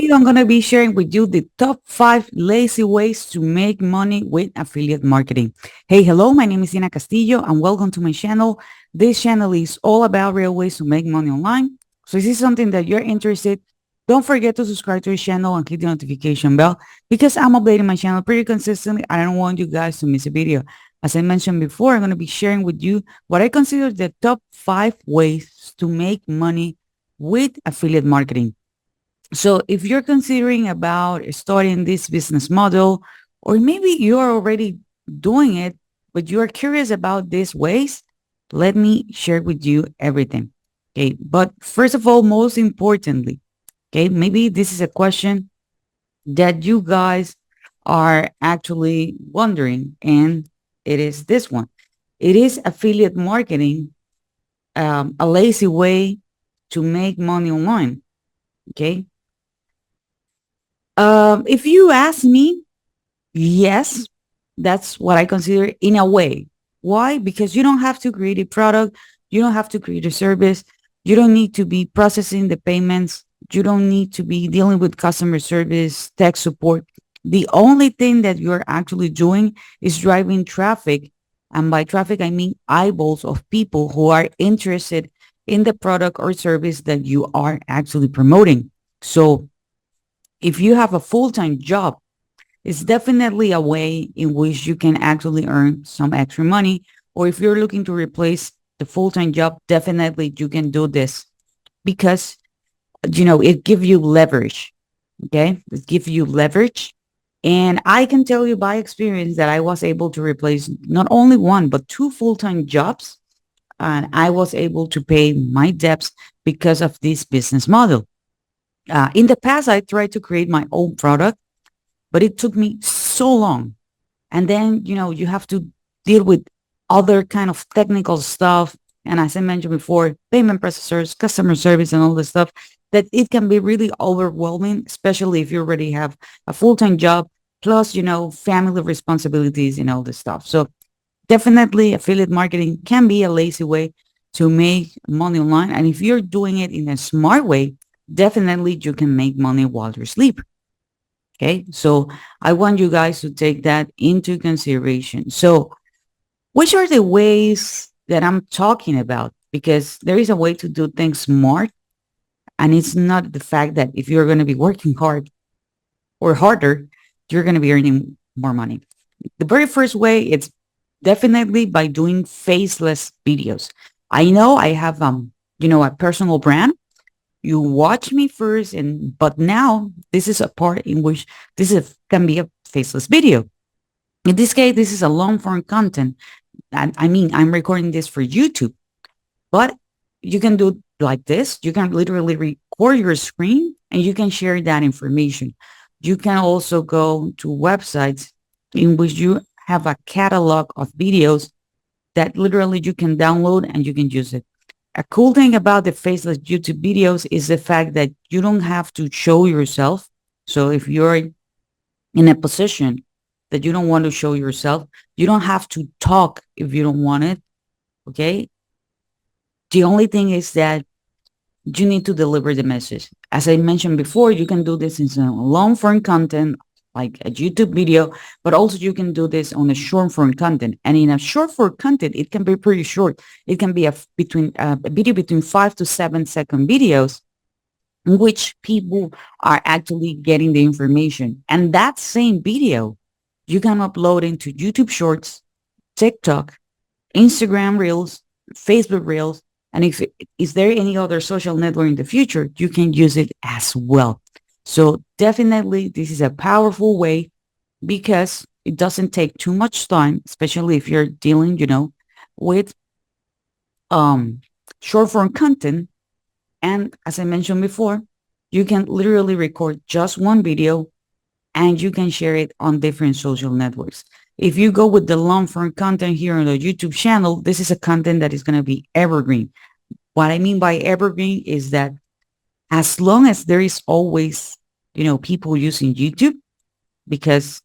video, I'm going to be sharing with you the top 5 lazy ways to make money with affiliate marketing. Hey, hello, my name is Ina Castillo and welcome to my channel. This channel is all about real ways to make money online. So if this is something that you're interested, don't forget to subscribe to the channel and click the notification bell because I'm updating my channel pretty consistently. I don't want you guys to miss a video. As I mentioned before, I'm going to be sharing with you what I consider the top 5 ways to make money with affiliate marketing. So if you're considering about starting this business model, or maybe you're already doing it, but you're curious about these ways, let me share with you everything. Okay. But first of all, most importantly, okay, maybe this is a question that you guys are actually wondering, and it is this one. It is affiliate marketing, a lazy way to make money online. Okay. If you ask me, yes, that's what I consider in a way. Why? Because you don't have to create a product, you don't have to create a service, you don't need to be processing the payments, you don't need to be dealing with customer service, tech support. The only thing that you're actually doing is driving traffic. And by traffic, I mean eyeballs of people who are interested in the product or service that you are actually promoting. So if you have a full-time job, it's definitely a way in which you can actually earn some extra money. Or if you're looking to replace the full-time job, definitely you can do this because, it gives you leverage. Okay. It gives you leverage. And I can tell you by experience that I was able to replace not only one, but 2 full-time jobs. And I was able to pay my debts because of this business model. In the past, I tried to create my own product, but it took me so long. And then, you have to deal with other kind of technical stuff. And as I mentioned before, payment processors, customer service, and all this stuff that it can be really overwhelming, especially if you already have a full-time job, plus, family responsibilities and all this stuff. So definitely affiliate marketing can be a lazy way to make money online. And if you're doing it in a smart way, definitely you can make money while you sleep. Okay. So I want you guys to take that into consideration. So which are the ways that I'm talking about? Because there is a way to do things smart. And it's not the fact that if you're going to be working hard or harder, you're going to be earning more money. The very first way, it's definitely by doing faceless videos. I know I have, a personal brand. You watch me first, but now this is a part in which can be a faceless video. In this case, this is a long form content. And I mean, I'm recording this for YouTube, but you can do like this. You can literally record your screen and you can share that information. You can also go to websites in which you have a catalog of videos that literally you can download and you can use it. A cool thing about the faceless YouTube videos is the fact that you don't have to show yourself. So if you're in a position that you don't want to show yourself, you don't have to talk if you don't want it. Okay. The only thing is that you need to deliver the message. As I mentioned before, you can do this in some long form content like a YouTube video, but also you can do this on a short form content. And in a short form content, it can be pretty short. It can be a video between 5 to 7 second videos in which people are actually getting the information. And that same video, you can upload into YouTube Shorts, TikTok, Instagram Reels, Facebook Reels, and if is there any other social network in the future, you can use it as well. So definitely this is a powerful way because it doesn't take too much time, especially if you're dealing, with short form content. And as I mentioned before, you can literally record just one video and you can share it on different social networks. If you go with the long form content here on the YouTube channel, this is a content that is going to be evergreen. What I mean by evergreen is that as long as there is always, people using YouTube, because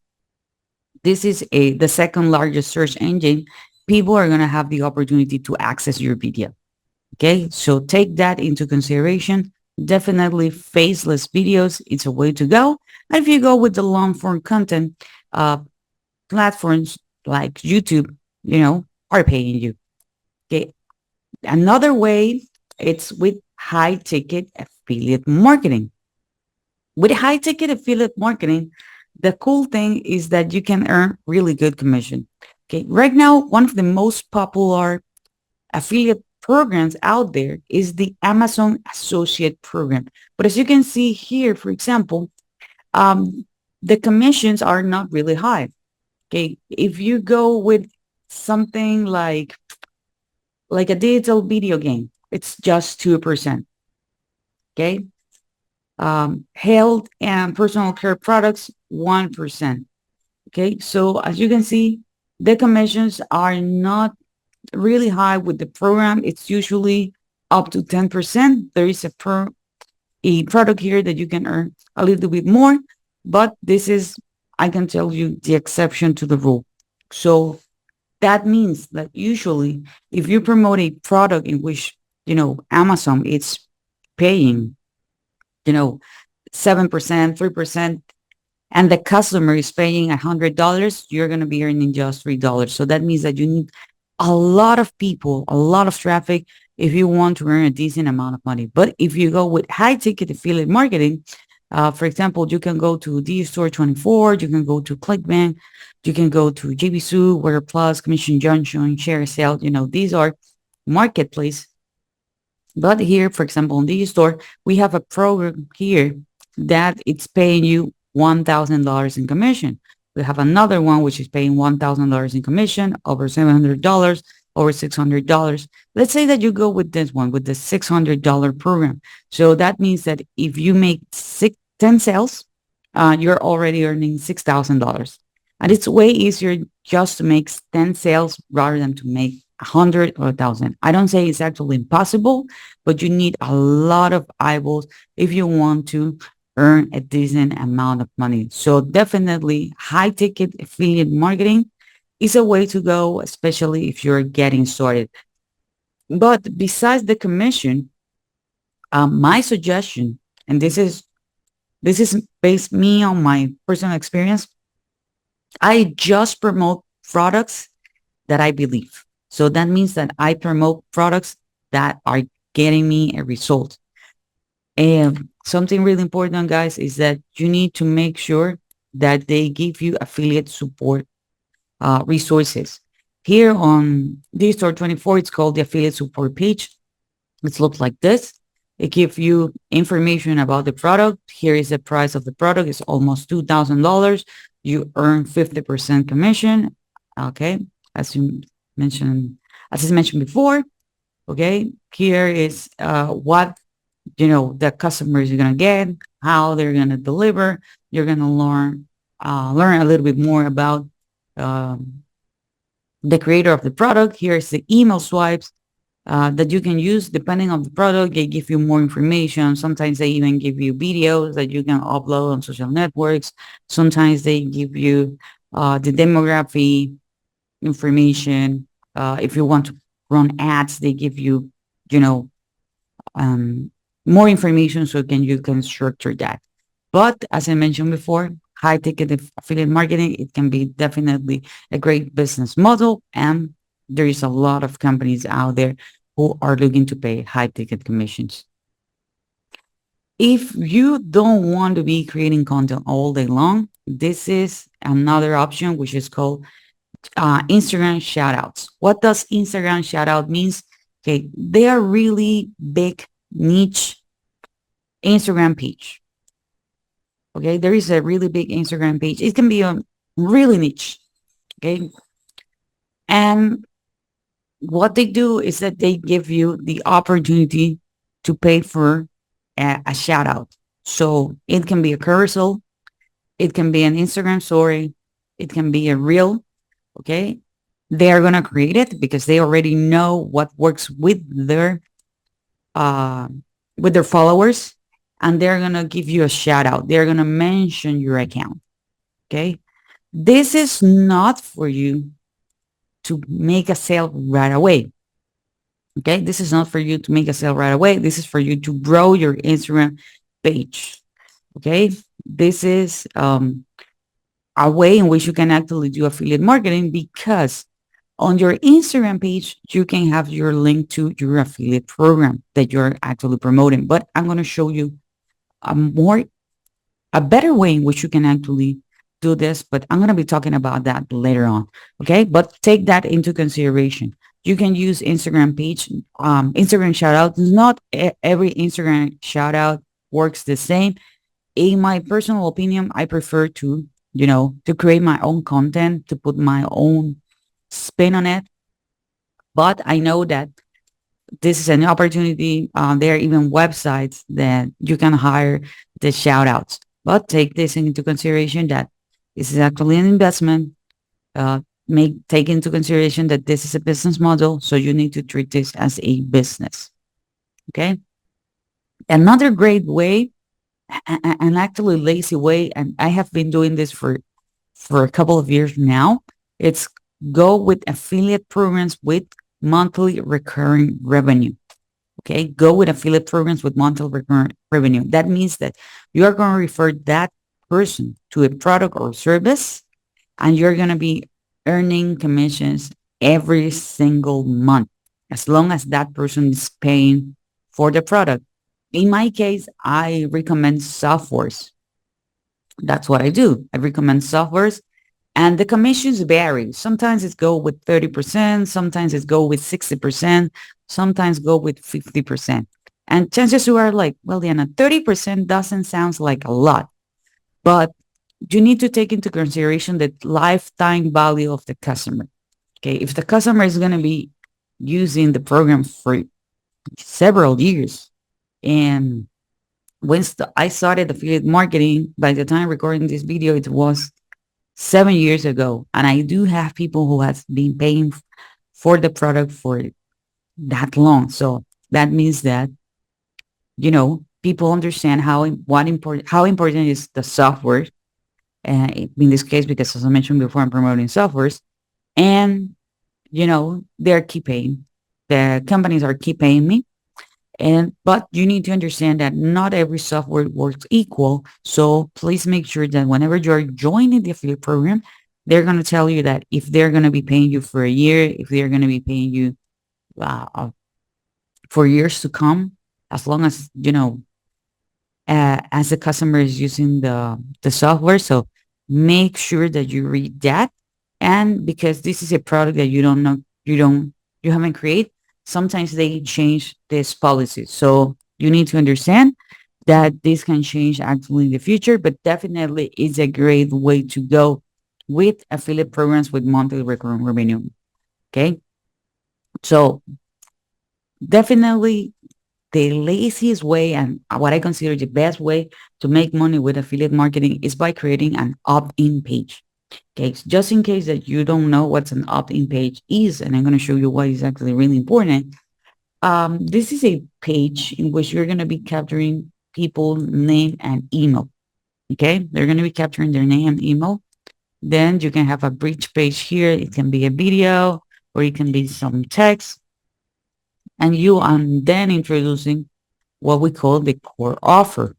this is the second largest search engine, people are going to have the opportunity to access your video. Okay. So take that into consideration. Definitely faceless videos. It's a way to go. And if you go with the long form content, uh, platforms like YouTube, are paying you. Okay. Another way, it's with high ticket affiliate marketing. With high ticket affiliate marketing, the cool thing is that you can earn really good commission. Okay. Right now, one of the most popular affiliate programs out there is the Amazon Associate Program. But as you can see here, for example, um, the commissions are not really high. Okay. If you go with something like a digital video game, it's just 2%. Okay. Health and personal care products, 1%. Okay. So as you can see, the commissions are not really high with the program. It's usually up to 10%. There is a product here that you can earn a little bit more, but this is, I can tell you, the exception to the rule. So that means that usually if you promote a product in which, Amazon it's paying, you know, 7%, 3%, and the customer is paying $100, you're going to be earning just $3. So that means that you need a lot of people, a lot of traffic if you want to earn a decent amount of money. But if you go with high ticket affiliate marketing, for example, you can go to D Store 24, you can go to ClickBank, you can go to JBSU, Where Plus, Commission Junction, Share Sale. These are marketplace. But here, for example, in the store, we have a program here that it's paying you $1,000 in commission. We have another one which is paying $1,000 in commission, over $700, over $600. Let's say that you go with this one, with the $600 program. So that means that if you make 10 sales, you're already earning $6,000. And it's way easier just to make 10 sales rather than to make 100 or 1,000. I don't say it's actually impossible, but you need a lot of eyeballs if you want to earn a decent amount of money. So definitely high ticket affiliate marketing is a way to go, especially if you're getting started. But besides the commission, my suggestion, and this is based me on my personal experience, I just promote products that I believe. So that means that I promote products that are getting me a result. And something really important, guys, is that you need to make sure that they give you affiliate support resources. Here on DStore 24, it's called the affiliate support page. It looks like this. It gives you information about the product. Here is the price of the product. It's almost $2,000. You earn 50% commission. Okay. As you mentioned, as I mentioned before. Okay. Here is what the customers you're gonna get, how they're gonna deliver. You're gonna learn a little bit more about um, the creator of the product. Here's the email swipes that you can use depending on the product. They give you more information. Sometimes they even give you videos that you can upload on social networks. Sometimes they give you the demography information. If you want to run ads, they give you, you know, um, more information so you can structure that. But as I mentioned before, high ticket affiliate marketing, it can be definitely a great business model. And there is a lot of companies out there who are looking to pay high ticket commissions. If you don't want to be creating content all day long, this is another option, which is called Instagram shoutouts. What does Instagram shoutout means? Okay, they are really big niche Instagram page. Okay, there is a really big Instagram page. It can be a really niche. Okay, and what they do is that they give you the opportunity to pay for a shout out. So it can be a carousel, it can be an Instagram story, it can be a reel. Okay, they are gonna create it because they already know what works uh, with their followers, and they're gonna give you a shout out. They're gonna mention your account. Okay, this is not for you to make a sale right away. Okay. This is not for you to make a sale right away. This is for you to grow your Instagram page. Okay. This is a way in which you can actually do affiliate marketing, because on your Instagram page, you can have your link to your affiliate program that you're actually promoting. But I'm going to show you a more, a better way in which you can actually do this. But I'm going to be talking about that later on. Okay. But take that into consideration. You can use Instagram page, Instagram shout out. Not every Instagram shout out works the same. In my personal opinion, I prefer to, to create my own content, to put my own spin on it. But I know that this is an opportunity. There are even websites that you can hire the shout outs. But take this into consideration that this is actually an investment. Uh, take into consideration that this is a business model. So you need to treat this as a business. Okay. Another great way, an actually lazy way, and I have been doing this for a couple of years now. It's go with affiliate programs with monthly recurring revenue. Okay. Go with affiliate programs with monthly recurring revenue. That means that you are going to refer that person to a product or service, and you're going to be earning commissions every single month, as long as that person is paying for the product. In my case, I recommend softwares. That's what I do. I recommend softwares, and the commissions vary. Sometimes it go with 30%, sometimes it go with 60%, sometimes go with 50%. And chances you are like, well, Diana, 30% doesn't sound like a lot, but you need to take into consideration the lifetime value of the customer. Okay. If the customer is going to be using the program for several years, and I started affiliate marketing, by the time recording this video, it was 7 years ago. And I do have people who has been paying for the product for that long. So that means that, people understand how important is the software. In this case, because as I mentioned before, I'm promoting softwares, and, they're keep paying. The companies are keep paying me. But you need to understand that not every software works equal. So please make sure that whenever you're joining the affiliate program, they're going to tell you that if they're going to be paying you for a year, if they're going to be paying you for years to come, as long as, as the customer is using the software. So make sure that you read that. And because this is a product that you don't know, you haven't created, sometimes they change this policy. So you need to understand that this can change actually in the future, but definitely it's a great way to go with affiliate programs with monthly recurring revenue. Okay. So definitely the laziest way, and what I consider the best way to make money with affiliate marketing, is by creating an opt-in page. Okay, so just in case that you don't know what an opt-in page is, and I'm going to show you why it's actually really important. This is a page in which you're going to be capturing people, name, and email. Okay, they're going to be capturing their name and email. Then you can have a bridge page here. It can be a video, or it can be some text, and you are then introducing what we call the core offer,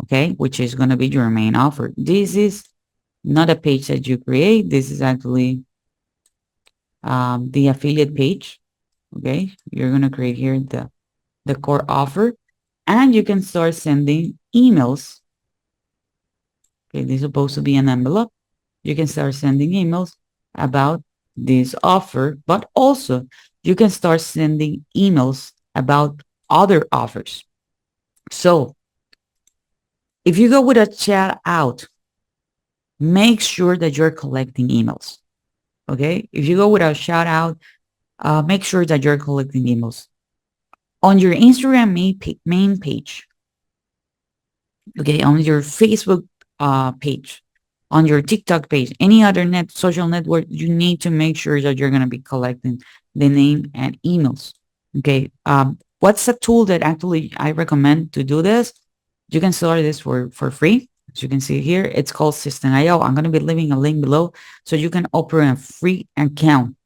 okay, which is going to be your main offer. This is not a page that you create. This is actually the affiliate page, okay. You're going to create here the core offer, and you can start sending emails. Okay, this is supposed to be an envelope. You can start sending emails about this offer, but also you can start sending emails about other offers. So if you go with a chat out, make sure that you're collecting emails. Okay. If you go with a shout out, make sure that you're collecting emails. On your Instagram main page, okay, on your Facebook page, on your TikTok page, any other social network, you need to make sure that you're going to be collecting the name and emails. Okay. What's a tool that actually I recommend to do this? You can start this for free. As you can see here, it's called System.io. I'm going to be leaving a link below so you can open a free account,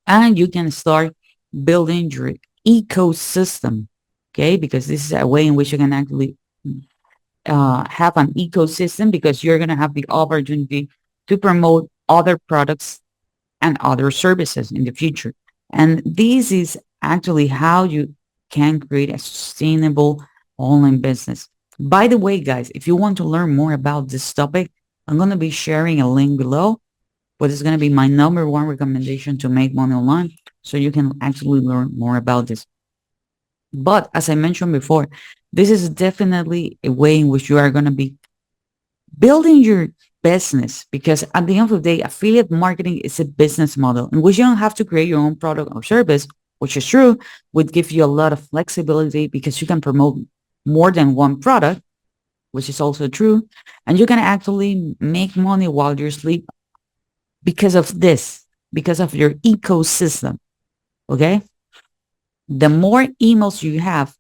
and you can start building your ecosystem. Okay, because this is a way in which you can actually have an ecosystem, because you're going to have the opportunity to promote other products and other services in the future. And this is actually how you can create a sustainable online business. By the way, guys, if you want to learn more about this topic, I'm going to be sharing a link below, but it's going to be my number one recommendation to make money online. So you can actually learn more about this. But as I mentioned before, this is definitely a way in which you are going to be building your business, because at the end of the day, affiliate marketing is a business model in which you don't have to create your own product or service, which is true, would give you a lot of flexibility because you can promote more than one product, which is also true. And you can actually make money while you're asleep because of this, because of your ecosystem. Okay. The more emails you have,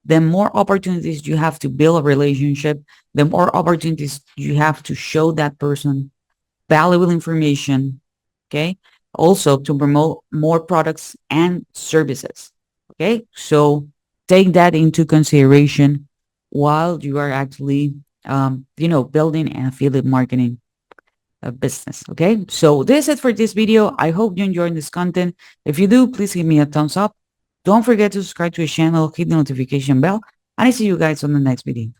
the more opportunities you have to build a relationship, the more opportunities you have to show that person valuable information. Okay. Also to promote more products and services. Okay. So take that into consideration while you are actually, building an affiliate marketing business. Okay. So this is it for this video. I hope you enjoyed this content. If you do, please give me a thumbs up. Don't forget to subscribe to the channel, hit the notification bell, and I see you guys on the next video.